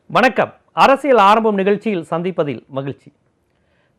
வணக்கம். அரசியல் ஆரம்பம் நிகழ்ச்சியில் சந்திப்பதில் மகிழ்ச்சி.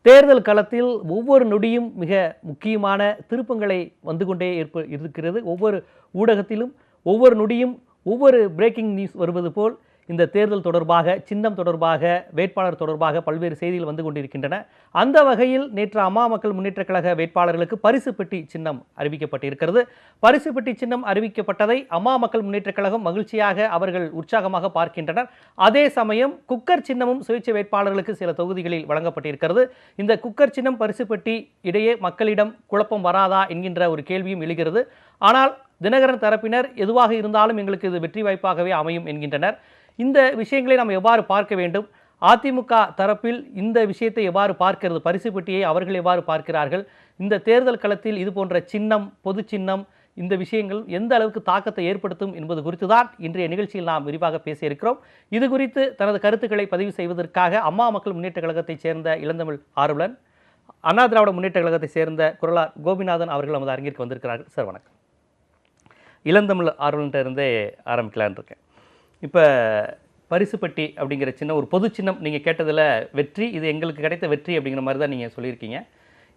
தேர்தல் களத்தில் ஒவ்வொரு நொடியும் மிக முக்கியமான திருப்பங்களை வந்து கொண்டே இருக்கிறது. ஒவ்வொரு ஊடகத்திலும் ஒவ்வொரு நொடியும் ஒவ்வொரு பிரேக்கிங் நியூஸ் வருவது போல் இந்த தேர்தல் தொடர்பாக, சின்னம் தொடர்பாக, வேட்பாளர் தொடர்பாக பல்வேறு செய்திகள் வந்து கொண்டிருக்கின்றன. அந்த வகையில் நேற்று அம்மா மக்கள் முன்னேற்றக் கழக வேட்பாளர்களுக்கு பரிசு பெட்டி சின்னம் அறிவிக்கப்பட்டிருக்கிறது. பரிசு பெட்டி சின்னம் அறிவிக்கப்பட்டதை அம்மா மக்கள் முன்னேற்றக் கழகம் மகிழ்ச்சியாக, அவர்கள் உற்சாகமாக பார்க்கின்றனர். அதே சமயம் குக்கர் சின்னமும் சுயேட்சை வேட்பாளர்களுக்கு சில தொகுதிகளில் வழங்கப்பட்டிருக்கிறது. இந்த குக்கர் சின்னம், பரிசு பெட்டி இடையே மக்களிடம் குழப்பம் வராதா என்கின்ற ஒரு கேள்வியும் எழுகிறது. ஆனால் தினகரன் தரப்பினர் எதுவாக இருந்தாலும் எங்களுக்கு இது வெற்றி வாய்ப்பாகவே அமையும் என்கின்றனர். இந்த விஷயங்களை நாம் எவ்வாறு பார்க்க வேண்டும்? அதிமுக தரப்பில் இந்த விஷயத்தை எவ்வாறு பார்க்கிறது? பரிசு பெட்டியை அவர்கள் எவ்வாறு பார்க்கிறார்கள்? இந்த தேர்தல் களத்தில் இது போன்ற சின்னம், பொது சின்னம், இந்த விஷயங்கள் எந்த அளவுக்கு தாக்கத்தை ஏற்படுத்தும் என்பது குறித்து தான் இன்றைய நிகழ்ச்சியில் நாம் விரிவாக பேசியிருக்கிறோம். இது குறித்து தனது கருத்துக்களை பதிவு செய்வதற்காக அம்மா மக்கள் முன்னேற்ற கழகத்தைச் சேர்ந்த இளந்தமிழ் ஆர்வலன், அண்ணா திராவிட முன்னேற்ற கழகத்தை சேர்ந்த குரலார் கோபிநாதன் அவர்கள் நமது அரங்கிற்கு வந்திருக்கிறார்கள். சார் வணக்கம். இளந்தமிழ் ஆர்வலன்ட்ட இருந்தே ஆரம்பிக்கலான் இருக்கேன். இப்போ பரிசு பெட்டி அப்படிங்கிற சின்னம் ஒரு பொது சின்னம், நீங்கள் கேட்டதில் வெற்றி, இது எங்களுக்கு கிடைத்த வெற்றி அப்படிங்கிற மாதிரி தான் நீங்கள் சொல்லியிருக்கீங்க.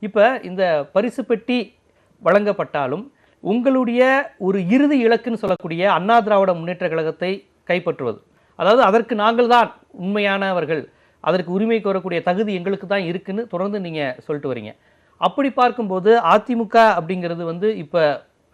இப்போ இந்த பரிசு பெட்டி வழங்கப்பட்டாலும் உங்களுடைய ஒரு இறுதி இலக்குன்னு சொல்லக்கூடிய அண்ணா திராவிட முன்னேற்ற கழகத்தை கைப்பற்றுவது, அதாவது அதற்கு நாங்கள் தான் உண்மையானவர்கள், அதற்கு உரிமை கோரக்கூடிய தகுதி எங்களுக்கு தான் இருக்குன்னு தொடர்ந்து நீங்கள் சொல்லிட்டு வரீங்க. அப்படி பார்க்கும்போது அதிமுக அப்படிங்கிறது வந்து இப்போ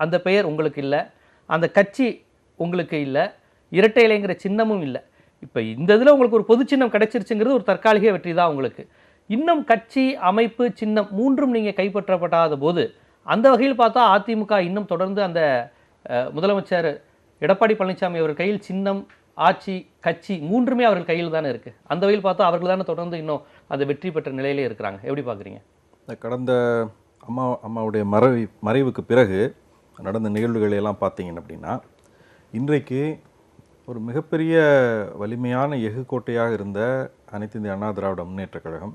அந்த பெயர் உங்களுக்கு இல்லை, அந்த கட்சி உங்களுக்கு இல்லை, இரட்டை இலைங்கிற சின்னமும் இல்லை. இப்போ இந்த இதில் உங்களுக்கு ஒரு பொது சின்னம் கிடைச்சிருச்சுங்கிறது ஒரு தற்காலிக வெற்றி தான் உங்களுக்கு. இன்னும் கட்சி, அமைப்பு, சின்னம் மூன்றும் நீங்கள் கைப்பற்றப்படாத போது அந்த வகையில் பார்த்தா அதிமுக இன்னும் தொடர்ந்து அந்த முதலமைச்சர் எடப்பாடி பழனிசாமி அவர் கையில் சின்னம், ஆட்சி, கட்சி மூன்றுமே அவர்கள் கையில் தானே இருக்குது. அந்த வகையில் பார்த்தா அவர்கள் தானே தொடர்ந்து இன்னும் அந்த வெற்றி பெற்ற நிலையிலே இருக்கிறாங்க. எப்படி பார்க்குறீங்க? கடந்த அம்மாவுடைய மறைவுக்கு பிறகு நடந்த நிகழ்வுகளை எல்லாம் பார்த்தீங்க அப்படின்னா, இன்றைக்கு ஒரு மிகப்பெரிய வலிமையான எஃகுக்கோட்டையாக இருந்த அனைத்து இந்திய அண்ணா திராவிட முன்னேற்ற கழகம்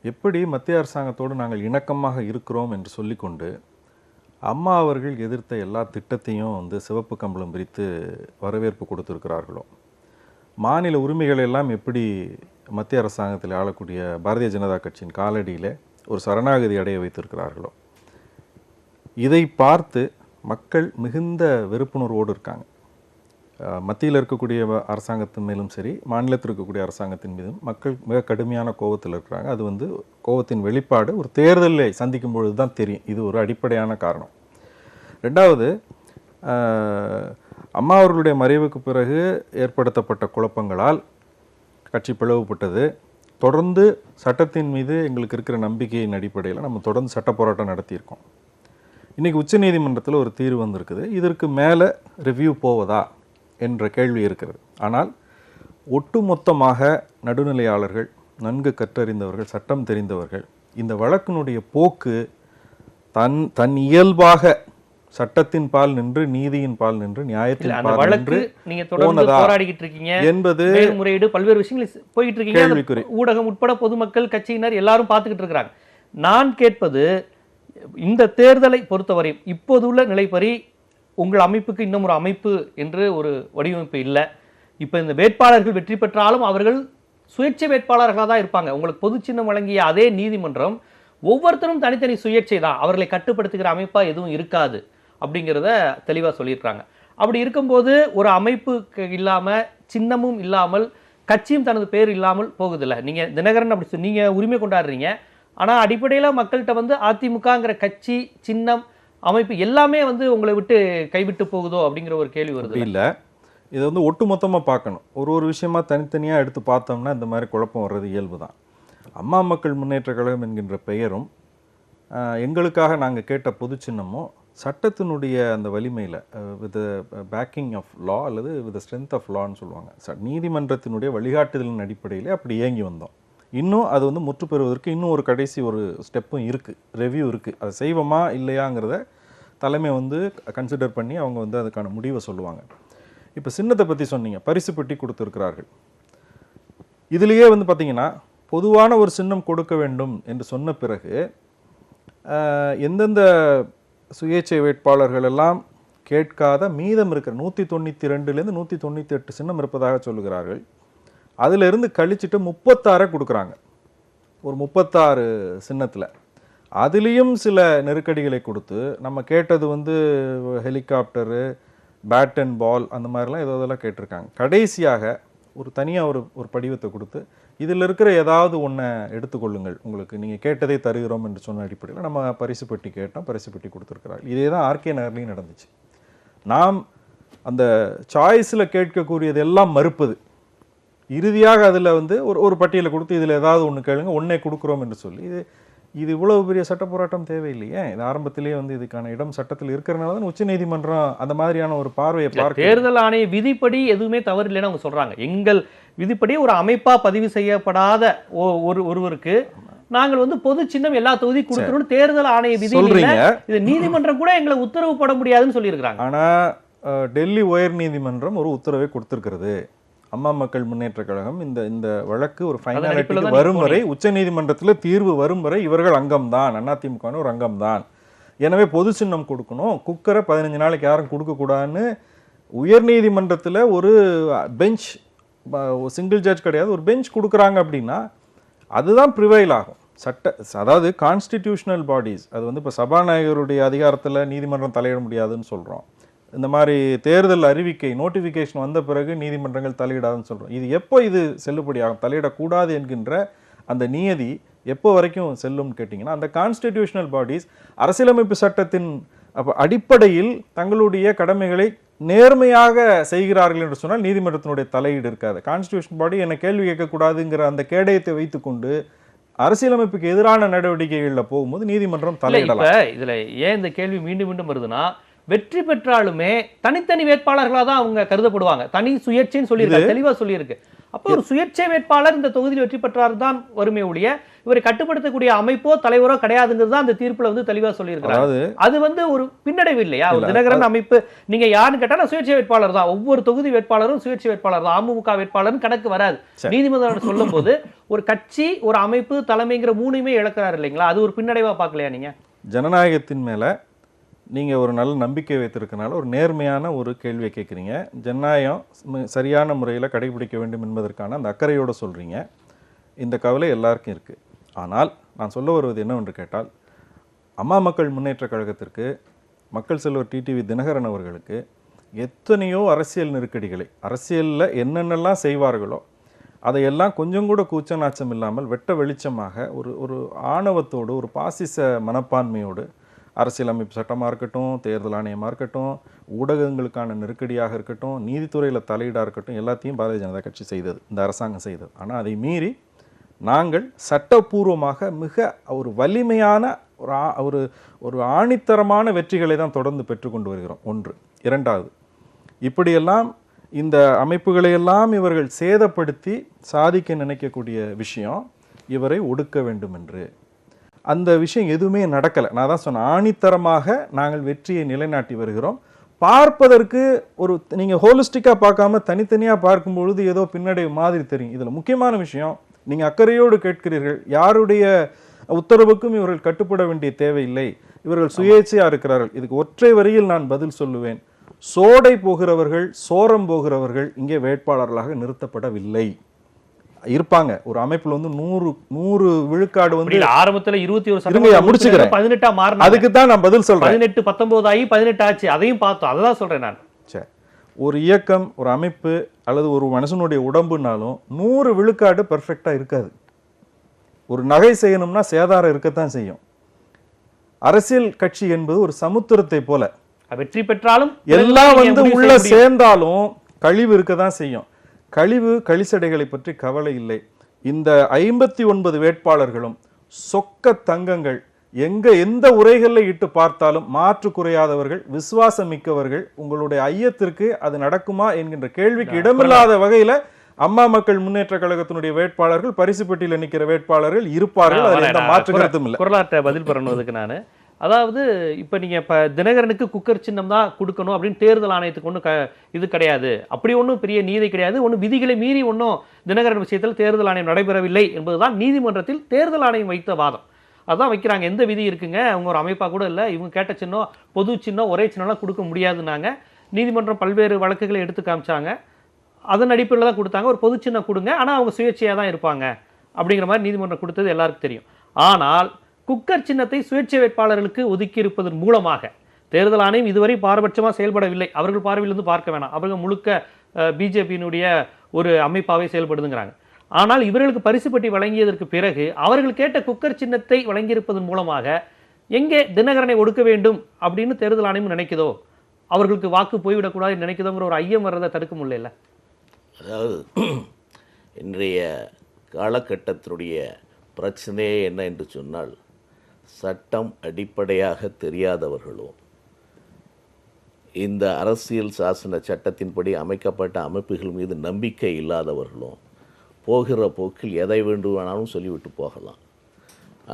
எப்படி மத்திய அரசாங்கத்தோடு நாங்கள் இணக்கமாக இருக்கிறோம் என்று சொல்லிக்கொண்டு அம்மா அவர்கள் எதிர்த்த எல்லா திட்டத்தையும் வந்து சிவப்பு கம்பளம் விரித்து வரவேற்பு கொடுத்திருக்கிறார்களோ, மாநில உரிமைகள் எல்லாம் எப்படி மத்திய அரசாங்கத்தில் ஆளக்கூடிய பாரதிய ஜனதா கட்சியின் காலடியில் ஒரு சரணாகதி அடைய வைத்திருக்கிறார்களோ, இதை பார்த்து மக்கள் மிகுந்த வெறுப்புணர்வோடு இருக்காங்க. மத்தியில் இருக்கக்கூடிய அரசாங்கத்தின் மேலும் சரி, மாநிலத்தில் இருக்கக்கூடிய அரசாங்கத்தின் மீதும் மக்கள் மிக கடுமையான கோபத்தில் இருக்கிறாங்க. அது வந்து கோபத்தின் வெளிப்பாடு ஒரு தேர்தலை சந்திக்கும் பொழுது தான் தெரியும். இது ஒரு அடிப்படையான காரணம். ரெண்டாவது, அம்மா அவர்களுடைய மறைவுக்கு பிறகு ஏற்படுத்தப்பட்ட குழப்பங்களால் கட்சி பிளவுபட்டது. தொடர்ந்து சட்டத்தின் மீது எங்களுக்கு இருக்கிற நம்பிக்கையின் அடிப்படையில் நம்ம தொடர்ந்து சட்ட போராட்டம் நடத்தியிருக்கோம். இன்றைக்கி உச்சநீதிமன்றத்தில் ஒரு தீர்வு வந்திருக்குது. இதற்கு மேலே ரிவ்யூ போவதா என்ற கேள்வி இருக்கிறது. ஆனால் ஒட்டுமொத்தமாக நடுநிலையாளர்கள், நன்கு கற்றறிந்தவர்கள், சட்டம் தெரிந்தவர்கள், இந்த வழக்கினுடைய போக்கு தன் இயல்பாக சட்டத்தின் பால் நின்று, நீதியின் பால் நின்று, நியாயத்தின் பால் நின்று போராடிக்கிட்டு இருக்கீங்க என்பது முறையீடு பல்வேறு விஷயங்கள் போயிட்டு இருக்கீங்க. ஊடகம் உட்பட பொதுமக்கள், கட்சியினர் எல்லாரும் பார்த்துக்கிட்டு இருக்கிறாங்க. நான் கேட்பது, இந்த தேர்தலை பொறுத்தவரை இப்போது உள்ள நிலைப்படி உங்கள் அமைப்புக்கு இன்னும் ஒரு அமைப்பு என்று ஒரு வடிவமைப்பு இல்லை. இப்போ இந்த வேட்பாளர்கள் வெற்றி பெற்றாலும் அவர்கள் சுயேட்சை வேட்பாளர்களாக தான் இருப்பாங்க. உங்களுக்கு பொது சின்னம் வழங்கிய அதே நீதிமன்றம் ஒவ்வொருத்தரும் தனித்தனி சுயேட்சை தான், அவர்களை கட்டுப்படுத்துகிற அமைப்பாக எதுவும் இருக்காது அப்படிங்கிறத தெளிவாக சொல்லியிருக்காங்க. அப்படி இருக்கும்போது ஒரு அமைப்பு இல்லாமல், சின்னமும் இல்லாமல், கட்சியும் தனது பேர் இல்லாமல் போகுதில்லை. நீங்கள் தினகரன் அப்படி நீங்கள் உரிமை கொண்டாடுறீங்க. ஆனால் அடிப்படையில் மக்கள்கிட்ட வந்து அதிமுகங்கிற கட்சி, சின்னம், அமைப்பு எல்லாமே வந்து உங்களை விட்டு கைவிட்டு போகுதோ அப்படிங்கிற ஒரு கேள்வி வருது. இல்லை, இதை வந்து ஒட்டுமொத்தமாக பார்க்கணும். ஒரு விஷயமா தனித்தனியாக எடுத்து பார்த்தோம்னா இந்த மாதிரி குழப்பம் வர்றது இயல்பு தான். அம்மா மக்கள் முன்னேற்ற கழகம் என்கின்ற பெயரும் எங்களுக்காக நாங்கள் கேட்ட பொது சின்னமும் சட்டத்தினுடைய அந்த வலிமையில் வித் பேக்கிங் ஆஃப் லா அல்லது வித் ஸ்ட்ரென்த் ஆஃப் லான்னு சொல்லுவாங்க, நீதிமன்றத்தினுடைய வழிகாட்டுதலின் அடிப்படையில் அப்படி இயங்கி வந்தோம். இன்னும் அது வந்து முற்று பெறுவதற்கு இன்னும் ஒரு கடைசி ஒரு ஸ்டெப்பும் இருக்குது, ரெவ்யூ இருக்குது. அதை செய்வோமா இல்லையாங்கிறத தலைமை வந்து கன்சிடர் பண்ணி அவங்க வந்து அதுக்கான முடிவை சொல்லுவாங்க. இப்போ சின்னத்தை பற்றி சொன்னீங்க, பரிசு பெட்டி கொடுத்துருக்கிறார்கள். இதுலேயே வந்து பார்த்திங்கன்னா பொதுவான ஒரு சின்னம் கொடுக்க வேண்டும் என்று சொன்ன பிறகு எந்தெந்த சுயேட்சை வேட்பாளர்கள் எல்லாம் கேட்காத மீதம் இருக்கிற 192லேருந்து 198 சின்னம் இருப்பதாக சொல்லுகிறார்கள். அதிலிருந்து கழிச்சிட்டு 36 கொடுக்குறாங்க. ஒரு 36 சின்னத்தில் அதுலேயும் சில நெருக்கடிகளை கொடுத்து நம்ம கேட்டது வந்து ஹெலிகாப்டரு, பேட் அண்ட் பால் அந்த மாதிரிலாம் இதெல்லாம் கேட்டிருக்காங்க. கடைசியாக ஒரு தனியாக ஒரு படிவத்தை கொடுத்து இதில் இருக்கிற ஏதாவது ஒன்றை எடுத்துக்கொள்ளுங்கள், உங்களுக்கு நீங்கள் கேட்டதை தருகிறோம் என்று சொன்ன அடிப்படையில் நம்ம பரிசு பெட்டி கேட்டோம், பரிசு பெட்டி கொடுத்துருக்குறாங்க. இதே தான் ஆர்கே நகர்லையும் நடந்துச்சு. நாம் அந்த சாய்ஸில் கேட்கக்கூடியது எல்லாம் மறுப்பது, இறுதியாக அதில் வந்து ஒரு பட்டியலை கொடுத்து இதில் ஏதாவது ஒன்று கேளுங்க, ஒன்றே கொடுக்குறோம் என்று சொல்லி இது இவ்வளவு பெரிய சட்ட போராட்டம் தேவையில்லையே. இது ஆரம்பத்திலேயே வந்து இதுக்கான இடம் சட்டத்தில் இருக்கிறனால தான் உச்சநீதிமன்றம் அந்த மாதிரியான ஒரு பார்வையை பார்க்க. தேர்தல் ஆணைய விதிப்படி எதுவுமே தவறு இல்லைன்னு அவங்க சொல்றாங்க. எங்கள் விதிப்படி ஒரு அமைப்பா பதிவு செய்யப்படாத ஒருவருக்கு நாங்கள் வந்து பொது சின்னம் எல்லா தொகுதி கொடுக்கணும்னு தேர்தல் ஆணைய விதி சொல்றீங்க. இது நீதிமன்றம் கூட எங்களை உத்தரவு போட முடியாதுன்னு சொல்லியிருக்காங்க. ஆனா டெல்லி உயர் நீதிமன்றம் ஒரு உத்தரவை கொடுத்திருக்கிறது. அம்மா மக்கள் முன்னேற்ற கழகம் இந்த வழக்கு ஒரு ஃபைனாலிட்டிக்கு வரும் வரை, உச்ச நீதிமன்றத்தில் தீர்வு வரும் வரை இவர்கள் அங்கம்தான், அதிமுக ஒரு அங்கம்தான், எனவே பொது சின்னம் கொடுக்கணும், குக்கரை 15 நாளைக்கு யாரும் கொடுக்கக்கூடாதுன்னு உயர் நீதிமன்றத்தில் ஒரு பெஞ்ச், சிங்கிள் ஜட்ஜ் கிடையாது, ஒரு பெஞ்ச் கொடுக்குறாங்க. அப்படின்னா அதுதான் ப்ரிவைல் ஆகும். அதாவது கான்ஸ்டிடியூஷனல் பாடிஸ், அது வந்து இப்போ சபாநாயகருடைய அதிகாரத்தில் நீதிமன்றம் தலையிட முடியாதுன்னு சொல்கிறோம். இந்த மாதிரி தேர்தல் அறிவிக்கை நோட்டிஃபிகேஷன் வந்த பிறகு நீதிமன்றங்கள் தலையிடாதுன்னு சொல்கிறோம். இது எப்போ இது செல்லுபடியாகும், தலையிடக்கூடாது என்கின்ற அந்த நியதி எப்போ வரைக்கும் செல்லும்னு கேட்டிங்கன்னா, அந்த கான்ஸ்டிடியூஷனல் பாடிஸ் அரசியலமைப்பு சட்டத்தின் அடிப்படையில் தங்களுடைய கடமைகளை நேர்மையாக செய்கிறார்கள் என்று சொன்னால் நீதிமன்றத்தினுடைய தலையீடு இருக்காது. கான்ஸ்டிடியூஷன் பாடி என்னை கேள்வி கேட்கக்கூடாதுங்கிற அந்த கேடயத்தை வைத்துக்கொண்டு அரசியலமைப்புக்கு எதிரான நடவடிக்கைகளில் போகும்போது நீதிமன்றம் தலையிடலாம். இதுல ஏன் இந்த கேள்வி மீண்டும் மீண்டும் வருதுன்னா, வெற்றி பெற்றாலுமே தனித்தனி வேட்பாளர்களாக தான் அவங்க கருதப்படுவாங்க. தனி சுயேட்சைன்னு சொல்லியிருக்கு, தெளிவா சொல்லியிருக்கு. அப்போ ஒரு சுயேட்சை வேட்பாளர் இந்த தொகுதியில் வெற்றி பெற்றார் தான் வறுமை ஒழிய இவரை கட்டுப்படுத்தக்கூடிய அமைப்போ தலைவரோ கிடையாதுங்கிறது தான் அந்த தீர்ப்புல வந்து தெளிவா சொல்லியிருக்காங்க. அது வந்து ஒரு பின்னடைவு இல்லையா? ஒரு தினகரன் அமைப்பு நீங்க யாருன்னு கேட்டா நான் சுயேட்சை வேட்பாளர் தான், ஒவ்வொரு தொகுதி வேட்பாளரும் சுயேட்சை வேட்பாளர் தான், அமமுக வேட்பாளர்னு கணக்கு வராது. நீதிமன்றம் சொல்லும் போது ஒரு கட்சி, ஒரு அமைப்பு, தலைமைங்கிற மூணுமே இழக்கிறாரு இல்லைங்களா? அது ஒரு பின்னடைவா பார்க்கலையா நீங்க? ஜனநாயகத்தின் மேல நீங்கள் ஒரு நல்ல நம்பிக்கை வைத்திருக்கனால ஒரு நேர்மையான ஒரு கேள்வியை கேட்குறீங்க. ஜனநாயகம் சரியான முறையில் கடைபிடிக்க வேண்டும் என்பதற்கான அந்த அக்கறையோடு சொல்கிறீங்க. இந்த கவலை எல்லாருக்கும் இருக்குது. ஆனால் நான் சொல்ல வருவது என்னவென்று கேட்டால், அம்மா மக்கள் முன்னேற்ற கழகத்திற்கு, மக்கள் செல்வர் டிடிவி தினகரன் அவர்களுக்கு எத்தனையோ அரசியல் நெருக்கடிகளை, அரசியலில் என்னென்னலாம் செய்வார்களோ அதையெல்லாம் கொஞ்சம் கூட கூச்ச நாச்சம் இல்லாமல் வெட்ட வெளிச்சமாக ஒரு ஆணவத்தோடு, ஒரு பாசிச மனப்பான்மையோடு, அரசியலமைப்பு சட்டமாக இருக்கட்டும், தேர்தல் ஆணையமாக இருக்கட்டும், ஊடகங்களுக்கான நெருக்கடியாக இருக்கட்டும், நீதித்துறையில் தலையீடாக இருக்கட்டும், எல்லாத்தையும் பாரதிய ஜனதா கட்சி செய்தது, இந்த அரசாங்கம் செய்தது. ஆனால் அதை மீறி நாங்கள் சட்டப்பூர்வமாக மிக ஒரு வலிமையான ஒரு ஆணித்தரமான வெற்றிகளை தான் தொடர்ந்து பெற்றுக்கொண்டு வருகிறோம். ஒன்று. இரண்டாவது, இப்படியெல்லாம் இந்த அமைப்புகளையெல்லாம் இவர்கள் சேதப்படுத்தி சாதிக்க நினைக்கக்கூடிய விஷயம், இவரை ஒடுக்க வேண்டும் என்று. அந்த விஷயம் எதுவுமே நடக்கலை. நான் தான் சொன்னேன், ஆணித்தரமாக நாங்கள் வெற்றியை நிலைநாட்டி வருகிறோம். பார்ப்பதற்கு ஒரு நீங்கள் ஹோலிஸ்டிக்காக பார்க்காம தனித்தனியாக பார்க்கும்பொழுது ஏதோ பின்னடைவு மாதிரி தெரியும். இதில் முக்கியமான விஷயம், நீங்கள் அக்கறையோடு கேட்கிறீர்கள், யாருடைய உத்தரவுக்கும் இவர்கள் கட்டுப்பட வேண்டிய தேவையில்லை, இவர்கள் சுயேட்சையாக இருக்கிறார்கள். இதுக்கு ஒற்றை வரியில் நான் பதில் சொல்லுவேன். சோடை போகிறவர்கள், சோரம் போகிறவர்கள் இங்கே வேட்பாளர்களாக நிறுத்தப்படவில்லை. இருப்பாங்க. ஒரு அமைப்புல வந்து 100 விழுக்காடு வந்து ஆரம்பத்துல 21% முடிச்சுக்கிறேன், 18 மாறினாங்க. அதுக்கு தான் நான் பதில் சொல்றேன். 18 19 ஆகி 18 ஆச்சு, அதையும் பார்த்தோம். அதான் சொல்றேன் நான். சரி, ஒரு இயக்கம், ஒரு அமைப்பு அல்லது ஒரு மனுஷனுடைய உடம்புனாலும் 100 விழுக்காடு பெர்ஃபெக்டா இருக்காது. ஒரு நகை செய்யணும்னா சேதாரம் இருக்கத்தான் செய்யும். அரசியல் கட்சி என்பது ஒரு சமுத்திரத்தை போல, வெற்றி பெற்றாலும் எல்லாம் வந்து உள்ள சேர்ந்தாலும் கழிவு இருக்கதான் செய்யும். கழிசடைகளை பற்றி கவலை இல்லை. இந்த 59 வேட்பாளர்களும் சொக்க தங்கங்கள், எந்த உரைகளில் இட்டு பார்த்தாலும் மாற்று குறையாதவர்கள், விசுவாசம் மிக்கவர்கள். உங்களுடைய ஐயத்திற்கு அது நடக்குமா என்கின்ற கேள்விக்கு இடமில்லாத வகையில அம்மா மக்கள் முன்னேற்ற கழகத்தினுடைய வேட்பாளர்கள், பரிசு பெட்டியில் நிற்கிற வேட்பாளர்கள் இருப்பார்கள். அதில் எந்த மாற்று கருத்தும் இல்லை. குரலாற்ற பதில் பெறணுவதுக்கு நான், அதாவது இப்போ நீங்கள் இப்போ தினகரனுக்கு குக்கர் சின்னம் தான் கொடுக்கணும் அப்படின்னு தேர்தல் ஆணையத்துக்கு ஒன்றும் இது கிடையாது, அப்படி ஒன்றும் பெரிய நீதி கிடையாது, ஒன்றும் விதிகளை மீறி ஒன்றும் தினகரன் விஷயத்தில் தேர்தல் ஆணையம் நடைபெறவில்லை என்பதுதான் நீதிமன்றத்தில் தேர்தல் ஆணையம் வைத்த வாதம். அதான் வைக்கிறாங்க. எந்த விதி இருக்குங்க, அவங்க ஒரு அமைப்பாக கூட இல்லை, இவங்க கேட்ட சின்னம் பொது சின்னம் ஒரே சின்னம்லாம் கொடுக்க முடியாதுன்னாங்க. நீதிமன்றம் பல்வேறு வழக்குகளை எடுத்து காமிச்சாங்க. அதன் அடிப்படையில் தான் கொடுத்தாங்க. ஒரு பொது சின்னம் கொடுங்க, ஆனால் அவங்க சுயேட்சையாக தான் இருப்பாங்க அப்படிங்கிற மாதிரி நீதிமன்றம் கொடுத்தது எல்லாருக்கும் தெரியும். ஆனால் குக்கர் சின்னத்தை சுயேட்சை வேட்பாளர்களுக்கு ஒதுக்கி இருப்பதன் மூலமாக தேர்தல் ஆணையம் இதுவரை பாரபட்சமாக செயல்படவில்லை. அவர்கள் பார்வையிலிருந்து பார்க்க வேணாம், அவர்கள் முழுக்க பிஜேபியினுடைய ஒரு அமைப்பாகவே செயல்படுதுங்கிறாங்க. ஆனால் இவர்களுக்கு பரிசு பெட்டி வழங்கியதற்கு பிறகு அவர்கள் கேட்ட குக்கர் சின்னத்தை வழங்கியிருப்பதன் மூலமாக எங்கே தினகரனை ஒடுக்க வேண்டும் அப்படின்னு தேர்தல் ஆணையம் நினைக்குதோ, அவர்களுக்கு வாக்கு போய்விடக்கூடாது நினைக்குதோங்கிற ஒரு ஐயம் வர்றதை தடுக்க முடியல. அதாவது இன்றைய காலகட்டத்தினுடைய பிரச்சனையே என்ன என்று சொன்னால், சட்டம் அடிப்படையாக தெரியாதவர்களும் இந்த அரசியல் சாசன சட்டத்தின்படி அமைக்கப்பட்ட அமைப்புகள் மீது நம்பிக்கை இல்லாதவர்களும் போகிற போக்கில் எதை வேண்டுமானாலும் சொல்லிவிட்டு போகலாம்.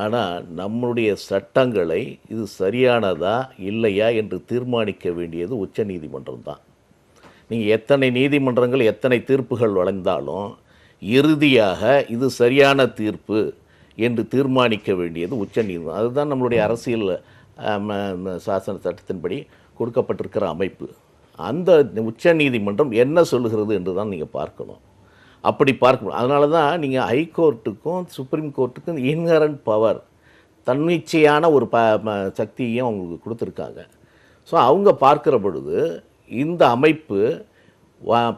ஆனால் நம்முடைய சட்டங்களை இது சரியானதா இல்லையா என்று தீர்மானிக்க வேண்டியது உச்சநீதிமன்றம் தான். நீங்கள் எத்தனை நீதிமன்றங்கள் எத்தனை தீர்ப்புகள் வழங்கினாலும் இறுதியாக இது சரியான தீர்ப்பு என்று தீர்மானிக்க வேண்டியது உச்சநீதிமன்றம். அதுதான் நம்மளுடைய அரசியல் சாசன சட்டத்தின்படி கொடுக்கப்பட்டிருக்கிற அமைப்பு. அந்த உச்சநீதிமன்றம் என்ன சொல்லுகிறது என்று தான் நீங்கள் பார்க்கணும். அப்படி பார்க்கணும். அதனால தான் நீங்கள் ஹைகோர்ட்டுக்கும் சுப்ரீம் கோர்ட்டுக்கும் இன்ஹரண்ட் பவர், தன்னிச்சையான ஒரு சக்தியையும் அவங்களுக்கு கொடுத்துருக்காங்க. ஸோ அவங்க பார்க்குற பொழுது இந்த அமைப்பு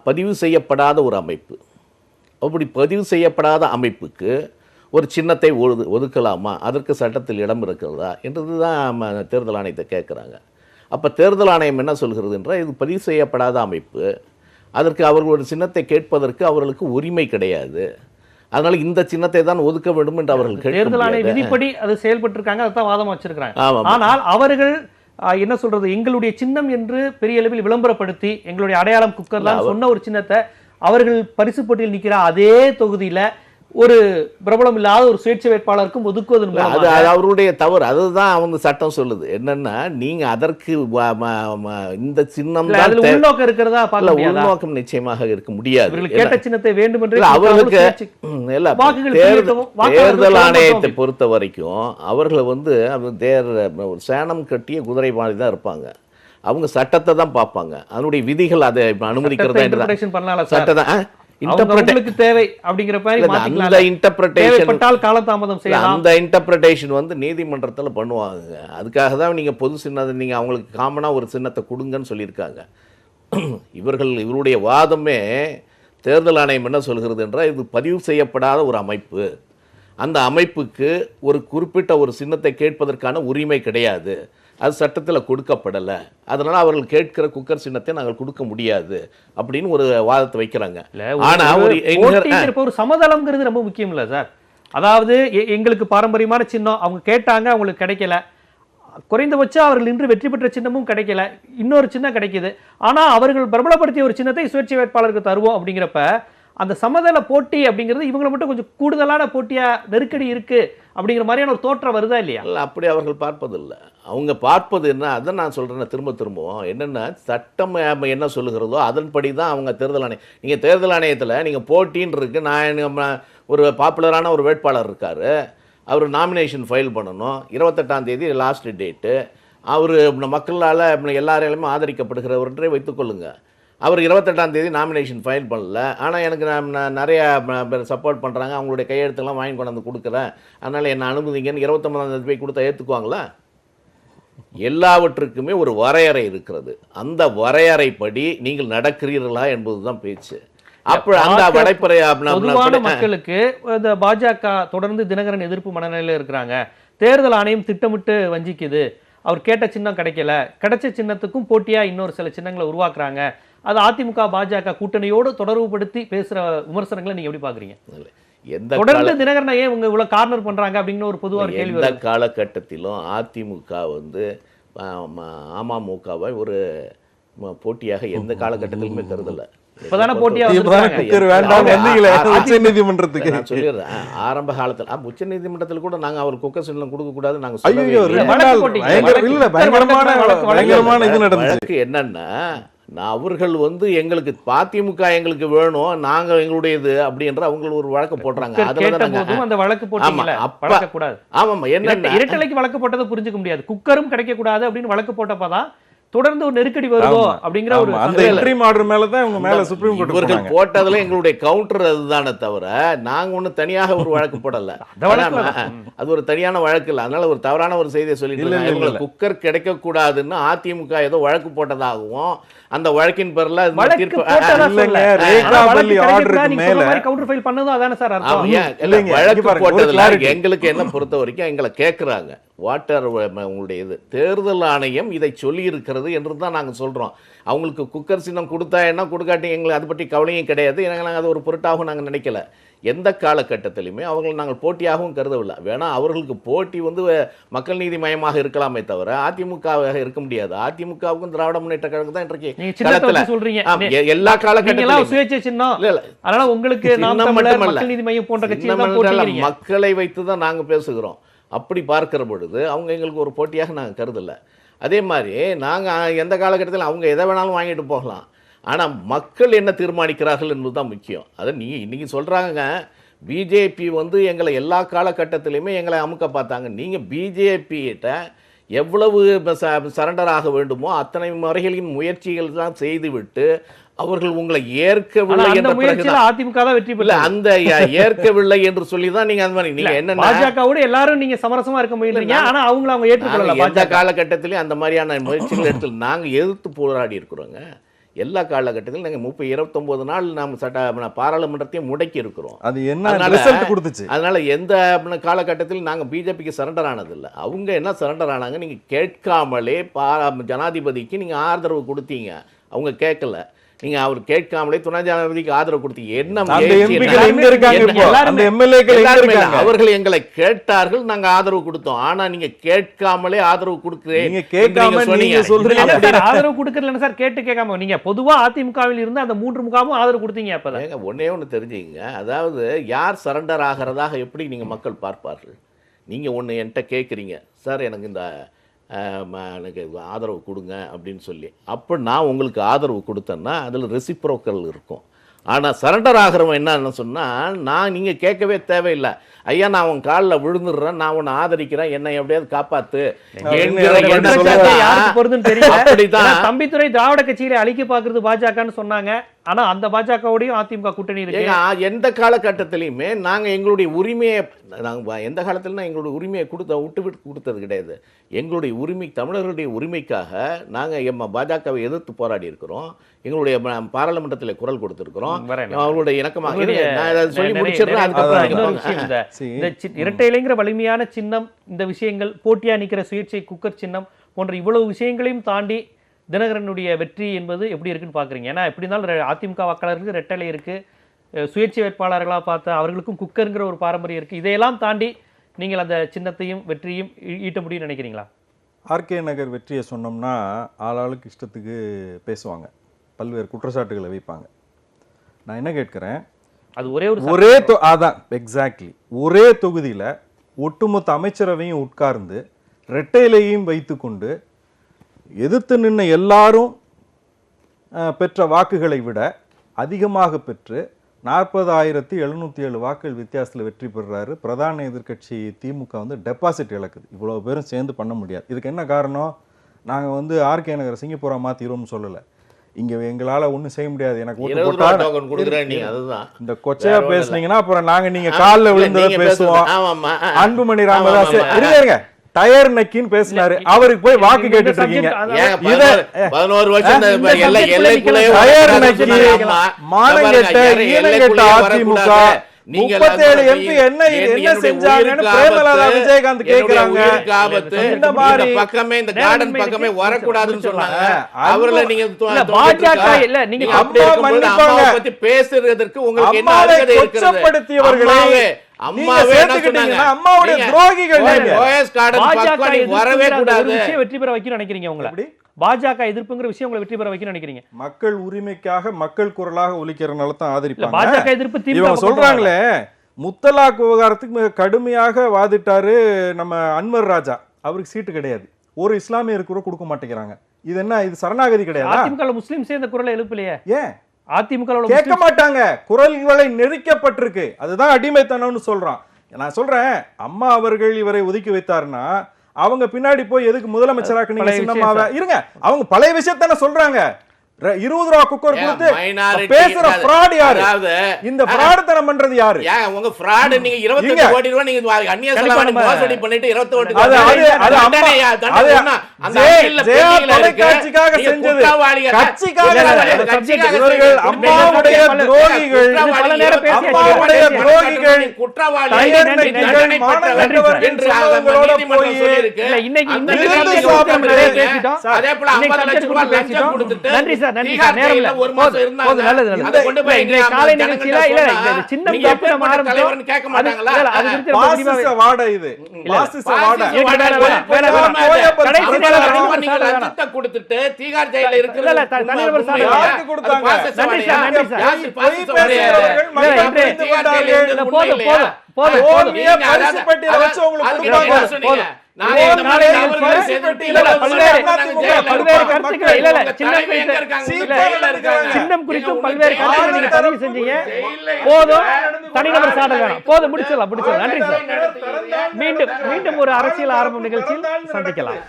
பதிவு செய்யப்படாத ஒரு அமைப்பு. அப்படி பதிவு செய்யப்படாத அமைப்புக்கு ஒரு சின்னத்தை ஒதுக்கலாமா, அதற்கு சட்டத்தில் இடம் இருக்கிறதா என்றது தான் தேர்தல் ஆணையத்தை கேட்குறாங்க. அப்போ தேர்தல் ஆணையம் என்ன சொல்கிறது என்றால், இது பதிவு செய்யப்படாத அமைப்பு, அதற்கு அவர்கள் ஒரு சின்னத்தை கேட்பதற்கு அவர்களுக்கு உரிமை கிடையாது, அதனால இந்த சின்னத்தை தான் ஒதுக்க வேண்டும் என்று அவர்கள் தேர்தல் ஆணைய விதிப்படி அது செயல்பட்டிருக்காங்க. அதான் வாதம் வச்சிருக்காங்க. ஆனால் அவர்கள் என்ன சொல்றது, எங்களுடைய சின்னம் என்று பெரிய அளவில் விளம்பரப்படுத்தி எங்களுடைய அடையாளம் குக்கர் தான் சொன்ன ஒரு சின்னத்தை அவர்கள் பரிசு போட்டியில் நிற்கிற அதே தொகுதியில ஒரு பிரபலம் இல்லாத ஒரு சுயேட்சை வேட்பாளருக்கும் ஒதுக்குவதன் அது அவருடைய தவறு. அதுதான் அவங்க சட்டம் சொல்லுது. என்னன்னா, நீங்க அதற்கு இந்த சின்னம் உள்நோக்கம் இருக்கிறதா பார்க்கல. உள்நோக்கம் நிச்சயமாக இருக்க முடியாது. கேட்ட சின்னத்தை வேண்டும் என்று அவர்களுக்கு தேர்தல் ஆணையத்தை பொறுத்த வரைக்கும் அவர்கள் சேனம் கட்டிய குதிரை மாதிரி தான் இருப்பாங்க. அவங்க சட்டத்தை தான் பார்ப்பாங்க. அதனுடைய விதிகள் அதை அனுமதிக்கிறதா சட்டம் தேவை அப்படிங்கிற அந்த இன்டர்பிரேஷன் நீதிமன்றத்தில் பண்ணுவாங்க. அதுக்காக தான் நீங்க பொது சின்னத்தை நீங்க அவங்களுக்கு காமனா ஒரு சின்னத்தை கொடுங்கன்னு சொல்லியிருக்காங்க. இவருடைய வாதமே தேர்தல் ஆணையம் என்ன சொல்கிறது என்றால், இது பதிவு செய்யப்படாத ஒரு அமைப்பு, அந்த அமைப்புக்கு ஒரு குறிப்பிட்ட ஒரு சின்னத்தை கேட்பதற்கான உரிமை கிடையாது, அது சட்டத்தில் கொடுக்கப்படலை, அதனால் அவர்கள் கேட்கிற குக்கர் சின்னத்தை நாங்கள் கொடுக்க முடியாது அப்படின்னு ஒரு வாதத்தை வைக்கிறாங்க. ஆனால் ஒரு சமதளம்ங்கிறது ரொம்ப முக்கியம் இல்லை சார். அதாவது எங்களுக்கு பாரம்பரியமான சின்னம் அவங்க கேட்டாங்க, அவங்களுக்கு கிடைக்கல, குறைந்தபட்சம் அவர்கள் இன்று வெற்றி பெற்ற சின்னமும் கிடைக்கல, இன்னொரு சின்னம் கிடைக்குது, ஆனால் அவர்கள் பிரபலப்படுத்திய ஒரு சின்னத்தை சுயேட்சை வேட்பாளருக்கு தருவோம் அப்படிங்கிறப்ப அந்த சமதள போட்டி அப்படிங்கிறது இவங்களை மட்டும் கொஞ்சம் கூடுதலான போட்டியா நெருக்கடி இருக்கு அப்படிங்கிற மாதிரியான ஒரு தோற்றம் வருதா இல்லையா? இல்லை, அப்படி அவர்கள் பார்ப்பதில்லை. அவங்க பார்ப்பது என்ன, அதான் நான் சொல்கிறேன் திரும்பவும் என்னென்னா, சட்டம் என்ன சொல்லுகிறதோ அதன்படி தான் அவங்க தேர்தல் ஆணையம். நீங்கள் தேர்தல் ஆணையத்தில் நீங்கள் போட்டின்னு இருக்கு, நான் ஒரு பாப்புலரான ஒரு வேட்பாளர் இருக்கார், அவர் நாமினேஷன் ஃபைல் பண்ணணும், 28ஆம் தேதி லாஸ்ட் டேட்டு, அவர் மக்களால் எல்லாராலுமே ஆதரிக்கப்படுகிறவர்ன்றே வைத்துக்கொள்ளுங்க. அவர் 28ஆம் தேதி நாமினேஷன் ஃபைல் பண்ணல, ஆனால் எனக்கு நான் நிறையா பேர் சப்போர்ட் பண்ணுறாங்க, அவங்களுடைய கையெழுத்தெல்லாம் வாங்கி கொண்டாந்து கொடுக்குறேன், அதனால் என்னை அனுமதிங்கன்னு 29ஆம் தேதி போய் கொடுத்தா ஏற்றுக்குவாங்களா? எல்லாவற்றுக்குமே ஒரு வரையறை இருக்கிறது. அந்த வரையறைப்படி நீங்கள் நடக்கிறீர்களா என்பது தான் பேச்சு. அப்போ அந்த பொதுவான மக்களுக்கு இந்த பாஜக தொடர்ந்து தினகரன் எதிர்ப்பு மனநிலையில் இருக்கிறாங்க, தேர்தல் ஆணையம் திட்டமிட்டு வஞ்சிக்குது, அவர் கேட்ட சின்னம் கிடைக்கல, கிடைச்ச சின்னத்துக்கும் போட்டியா இன்னொரு சில சின்னங்களை உருவாக்குறாங்க, அது அதிமுக பாஜக கூட்டணியோடு தொடர்புபடுத்தி பேசுற விமர்சனங்களை நீங்க எப்படி பாக்குறீங்க? தொடர்ந்து தினகரனை ஏன் உங்க இவ்வளவு கார்னர் பண்றாங்க அப்படின்னு ஒரு பொதுவான கேள்வி. எந்த காலகட்டத்திலும் அதிமுக அமமுகவை ஒரு போட்டியாக எந்த காலகட்டத்திலுமே கருதல. இப்பதான போட்டியா உச்சநீதிமன்றத்துக்கு நான் சொல்லிடுறேன். ஆரம்ப காலத்தில் உச்ச நீதிமன்றத்தில் கூட நாங்க அவர் குக்கர் சின்னம் கொடுக்க கூடாது நாங்க வழக்கு என்னன்னா, அவர்கள் எங்களுக்கு அதிமுக எங்களுக்கு வேணும், நாங்க எங்களுடையது அப்படின்ற அவங்க ஒரு வழக்கு போடுறாங்க. இரட்டலைக்கு வழக்கு போட்டதை புரிஞ்சுக்க முடியாது, குக்கரும் கிடைக்க கூடாது அப்படின்னு வழக்கு போட்டப்பதான் தொடர்ந்து ஒரு நெருக்கடி வருதோ ஆமா. அப்படிங்கிற ஒரு ஆமா, அந்த சந்தேகம். இன்ட்ரீம் ஆர்டர் மேல தான் இவங்க மேல சுப்ரீம் கோர்ட் இவர்கள் போனாங்க. போட்டதுல எங்களுடைய கவுண்டர் அதுதானே தவிர நாங்க ஒண்ணும் தனியாக ஒரு வழக்கு போடல. அந்த வழக்குல ஆனா, அது ஒரு தனியான வழக்கு இல்ல. அதனால ஒரு தவறான ஒரு செய்தியை சொல்லிட்டு இல்ல, இருக்காங்க. இல்ல, இவங்களுக்கு குக்கர் கிடைக்க கூடாதுன்னு அதிமுக ஏதோ வழக்கு போட்டதாகவும் அந்த வழக்கின் பேர்ல இந்த வழக்கு தீர்ப்பு போட்டதா இல்லைங்க, சொல்லல. ரேகா ஆனா வழக்கு பள்ளி கிடைக்கிறதுக்கு ஆர்டருக்கு நீங்க மேல சொன்ன மாதிரி கவுண்டர் ஃபைல் பண்ணதும் அதானே சார் அர்த்தம்? ஆமா, ஏன், இல்ல, இல்லைங்க, வழக்கு இங்க பாருங்க, ஒரு போட்டதுல clarity. எங்களுக்கு என்ன பொறுத்த வரைக்கும் எங்களை கேட்குறாங்க வாட்டர் உங்களுடைய இது தேர்தல் ஆணையம் இதை சொல்லி இருக்கிறது என்று தான் நாங்கள் சொல்றோம். அவங்களுக்கு குக்கர் சின்னம் கொடுத்தா என்ன கொடுக்காட்டி எங்களுக்கு அதை பற்றி கவலையும் கிடையாது. நாங்கள் அது ஒரு பொருட்டாகவும் நாங்கள் நினைக்கல. எந்த காலகட்டத்திலுமே அவங்களை நாங்கள் போட்டியாகவும் கருதவில்லை. வேணா அவர்களுக்கு போட்டி வந்து மக்கள் நீதி மயமாக இருக்கலாமே தவிர அதிமுகவாக இருக்க முடியாது. அதிமுகவுக்கும் திராவிட முன்னேற்ற கழகம் தான் இன்றைக்கு நீங்க சின்னத்தை களத்துல வச்சு சொல்றீங்க. எல்லா நீங்க எல்லாம் காலகட்டத்திலும் சுயேட்சை சின்னம். இல்ல இல்ல அதனால உங்களுக்கு நாம் சின்னம் தமிழர், மட்டுமல்ல. மக்கள் நீதி மையம் போன்ற கட்சிகள் தான் சின்னமன்றல போட்டிக்கிறீங்க. மக்களை வைத்து தான் நாங்கள் பேசுகிறோம். அப்படி பார்க்கிற பொழுது அவங்க எங்களுக்கு ஒரு போட்டியாக நாங்கள் கருதல. அதே மாதிரி நாங்கள் எந்த காலகட்டத்தில் அவங்க எதை வேணாலும் வாங்கிட்டு போகலாம். ஆனால் மக்கள் என்ன தீர்மானிக்கிறார்கள் என்பது தான் முக்கியம். அதை நீங்கள் இன்றைக்கி சொல்கிறாங்க பிஜேபி வந்து எங்களை எல்லா காலகட்டத்திலையுமே எங்களை அமுக்க பார்த்தாங்க. நீங்கள் பிஜேபியிட்ட எவ்வளவு சரண்டர் ஆக வேண்டுமோ அத்தனை முறைகளின் முயற்சிகள் தான் செய்துவிட்டு அவர்கள் உங்களை ஏற்கவில்லை ஆனா அந்த என்ற முயற்சியில பிறகுதான் அதிமுக தான் வெற்றி இல்ல பெறல. அந்த ஏற்கவில்லை என்று சொல்லி தான் நீங்க அந்த மாதிரி நீங்க என்ன பாஜகவோட எல்லாரும் நீங்க சமரசமா இருக்க முயன்றீங்க. ஆனா அவங்க ஏற்றுக்கொள்ளல. எந்த பாஜக காலகட்டத்திலையும் அந்த மாதிரியான முயற்சிகள் எடுத்து நாங்க எதிர்த்து போராடி இருக்கிறோங்க. எல்லா காலகட்டத்திலும் நாங்கள் 29 நாள் நாம் பாராளுமன்றத்தையும் முடக்கி இருக்கிறோம். அது என்ன அதனால- ரிசல்ட் கொடுத்துச்சு? அதனால எந்த காலகட்டத்தில் நாங்கள் பிஜேபிக்கு சரண்டர் ஆனதில்லை. அவங்க என்ன சரண்டர் ஆனாங்க, நீங்கள் கேட்காமலே ஜனாதிபதிக்கு நீங்கள் ஆதரவு கொடுத்தீங்க. அவங்க கேட்கல. நீங்க அவர் கேட்காமலே துணை ஜனாதிபதிக்கு ஆதரவு கொடுத்தீங்க. என்ன அந்த முயற்சி, எம்பிக்கள் என்ன- எங்க இருக்காங்க இப்போ? எல்லாருமே- அந்த எம்எல்ஏக்கள் எங்க எல்லாருமே இல்ல. இருக்காங்க? அவர்கள் எங்களை கேட்டார்கள், நாங்க ஆதரவு கொடுத்தோம். ஆனா நீங்க கேட்காமலே ஆதரவு கொடுக்கிறேன் நீங்க கேட்காம என்று நீங்க சொன்னீங்க. சொல்றீங்க. இல்ல சார், ஆதரவு கொடுக்கறதுல சார் கேட்டு கேட்காம நீங்க பொதுவா அதிமுகவில் இருந்து அந்த 3 முகாமும் ஆதரவு கொடுத்தீங்க. அப்பதான் ஏங்க, ஒண்ணே ஒண்ணு தெரிஞ்சுங்க. அதாவது யார் சரண்டர் ஆகிறதாக எப்படி நீங்க மக்கள் பார்ப்பார்கள்? நீங்க ஒண்ணு என்கிட்ட கேட்குறீங்க, சார் எனக்கு இந்த எனக்கு ஆதரவு கொடுங்க அப்படின்னு சொல்லி. அப்போ நான் உங்களுக்கு ஆதரவு கொடுத்தேன்னா அதில் ரெசிப்ரோக்கல் இருக்கும். ஆனால் சரண்டர் ஆகிறவன் என்னன்னு சொன்னால், நான் நீங்கள் கேட்கவே தேவையில்லை, ஐயா நான் உன் காலில் விழுந்துடுறேன், நான் உன்னை ஆதரிக்கிறேன், என்னை எப்படியாவது காப்பாத்து என்கிற என்ன எண்ணம் சொல்றாரு? தான். யாருக்கு பொருந்துன்னு தெரியல. அப்படிதான். ஏன்னா, தம்பித்துரை திராவிட கட்சிகளை அழிக்க பாக்குறது பாஜகன்னு சொன்னாங்க. ஆனா அந்த பாஜகவோடையும் அதிமுக கூட்டணி இருக்கு. ஏங்க, எந்த காலகட்டத்திலையுமே நாங்கள் எங்களுடைய உரிமையை நாங்கள் எந்த காலத்துல எங்களுடைய உரிமையை விட்டு கொடுத்தது கிடையாது. எங்களுடைய உரிமை, தமிழர்களுடைய உரிமைக்காக நாங்கள் பாஜகவை எதிர்த்து போராடி இருக்கிறோம். எங்களுடைய பாராளுமன்றத்தில் குரல் கொடுத்திருக்கிறோம். அவங்களுடைய இணக்கமாக நான் அதை சொல்லி முடிச்சிடுறேன். அதுக்கப்புறம் இந்த இரட்டை இலைங்கிற வலிமையான சின்னம், இந்த விஷயங்கள், போட்டியா நிக்கிற சுயேட்சை குக்கர் சின்னம் போன்ற இவ்வளவு விஷயங்களையும் தாண்டி தினகரனுடைய வெற்றி என்பது எப்படி இருக்குன்னு பாக்குறீங்க? ஏன்னா எப்படி இருந்தாலும் அதிமுக வாக்காளருக்கு ரெட்டலை இருக்கு, சுயேட்சை வேட்பாளர்களாக பார்த்த அவர்களுக்கும் குக்கருங்கிற ஒரு பாரம்பரியம் இருக்கு. இதையெல்லாம் தாண்டி நீங்கள் அந்த சின்னத்தையும் வெற்றியும் ஈட்ட முடியும்னு நினைக்கிறீங்களா? ஆர்கே நகர் வெற்றியை சொன்னோம்னா ஆளாளுக்கு இஷ்டத்துக்கு பேசுவாங்க, பல்வேறு குற்றச்சாட்டுகளை வைப்பாங்க. நான் என்ன கேட்கிறேன், அது ஒரே ஒரு அதான் எக்ஸாக்ட்லி ஒரே தொகுதியில ஒட்டுமொத்த அமைச்சரவையும் உட்கார்ந்து ரெட்டையிலையும் வைத்துக்கொண்டு எதிர்த்து நின்ன எல்லாரும் பெற்ற வாக்குகளை விட அதிகமாக பெற்று 40,707 வாக்குகள் வித்தியாசத்தில் வெற்றி பெறுறாரு. பிரதான எதிர்க்கட்சி திமுக வந்து டெபாசிட் இழக்குது. இவ்வளவு பேரும் சேர்ந்து பண்ண முடியாது. இதுக்கு என்ன காரணம்? நாங்கள் வந்து ஆர்கே நகர் சிங்கப்பூரா மாத்திரோம்னு சொல்லலை. இங்க எங்களால ஒண்ணும் செய்ய முடியாது, எனக்கு ஓட்டு போட்டா இந்த கொச்சையா பேசுனீங்கன்னா அப்புறம் நாங்க நீங்க காலில் விழுந்ததை பேசுவோம். அன்புமணி ராமதாஸ் இருங்க டயர் நக்கின்னு பேசினாரு, அவருக்கு போய் வாக்கு கேட்டுட்டு இருக்கீங்க. 11 வருஷம் டயர் நக்கி மானங்கெட்ட ஈனங்கெட்ட அதிமுக 37 MP என்ன செஞ்சாங்கன்னு பிரேமலதா விஜயகாந்த் கேக்குறாங்க. இந்த மாதிரி பக்கமே இந்த கார்டன் பக்கமே வரக்கூடாதுன்னு சொன்னாங்க. அவர்ல நீங்க பாஜக இல்ல, நீங்க அம்மாவை பத்தி பேசுறதுக்கு உங்களுக்கு என்ன அருகதை இருக்கிறது? அம்மாவே அம்மாவுடைய துரோகிகள் வரவே கூடாது. வெற்றி பெற வைக்கணும்னு நினைக்கிறீங்க? உங்களை பாஜக எதிர்ப்புங்கிற விஷயம் உங்களை வெற்றி பெற வைக்கணும்னு நினைக்கிறீங்க? மக்கள் உரிமைக்காக மக்கள் குரலாக ஒலிக்கிறனால தான் ஆதரிப்பாங்க. பாஜக எதிர்ப்பு இவங்க சொல்றாங்களே, முத்தலாக் விவகாரத்துக்கு மிக கடுமையாக வாதிட்டாரு நம்ம அன்வர் ராஜா, அவருக்கு சீட்டு கிடையாது, ஒரு இஸ்லாமியருக்கு கூட கொடுக்க மாட்டேங்கிறாங்க. இது என்ன, இது சரணாகதி கிடையாது? அதிமுக முஸ்லிம் சேர்ந்த குரலை எழுப்பலையே, ஏன் அதிமுக கேட்க மாட்டாங்க? குரல்களை நெரிக்கப்பட்டிருக்கு, அதுதான் அடிமைத்தனம்னு சொல்றான். நான் சொல்றேன், அம்மா அவர்கள் இவரை ஒதுக்கி வைத்தாருன்னா அவங்க பின்னாடி போய் எதுக்கு முதலமைச்சராக்குனீங்க பழைய விஷயம் சின்னம்மாவை? இருங்க, அவங்க பழைய விஷயத்தானே சொல்றாங்க. 20 ரூபா குக்கர் கொடுத்து minority பேசுற fraud யாரு? அதாவது, இந்த fraudத்தனம் பண்றது யாரு? ஏன் உங்க fraud நீங்க 28 கோடி ரூபாய் நீங்க அந்நிய செலவாணி மோசடி பண்ணிட்டு 28 கோடி தொலைக்காட்சிக்காக செஞ்சது, கட்சிக்காக இவர்கள் அம்மாவுடைய துரோகிகள், அம்மாவுடைய துரோகிகள், டயர் நெட்டிகள், மானங்கெட்டவர்கள் என்று சொல்றவங்களோட போய் அதே போல 50 லட்சம் ரூபாய் லஞ்சம் கொடுத்துட்டு நன்றி சார், நன்றி சார். நேரம் இல்ல. போதும், நல்லது. இன்றைய காலை நிகழ்ச்சியில இல்ல இந்த சின்னம் தப்பு நம்ம ஆரம்பிச்சோம். கேட்க மாட்டாங்களா? அது குறித்து ரொம்ப விரிவா பாசிச வாடை இது, பாசிச வாடை. கடைசி நேரம் நீங்க லஞ்சத்தை கொடுத்துட்டு தீகார் ஜெயில இல்ல, இல்ல, தனிநபர் சார் யாருக்கு கொடுத்தாங்க? நன்றி சார், நன்றி சார். பொய் பேசுகிறவர்கள் மக்கள் புரிந்து கொண்டார்கள். போதும். ஓமிய பரிசு பெட்டியில வச்சு உங்களுக்கு கொடுப்பாங்க. சின்னம் குறித்தும் பல்வேறு கருத்துக்களை நீங்க பதிவு செஞ்சீங்க. போதும், தனிநபர் சாடல் வேணாம். போதும், முடிச்சிடலாம். நன்றி சார். மீண்டும் ஒரு அரசியல் ஆரம்பம் நிகழ்ச்சியில் சந்திக்கலாம்.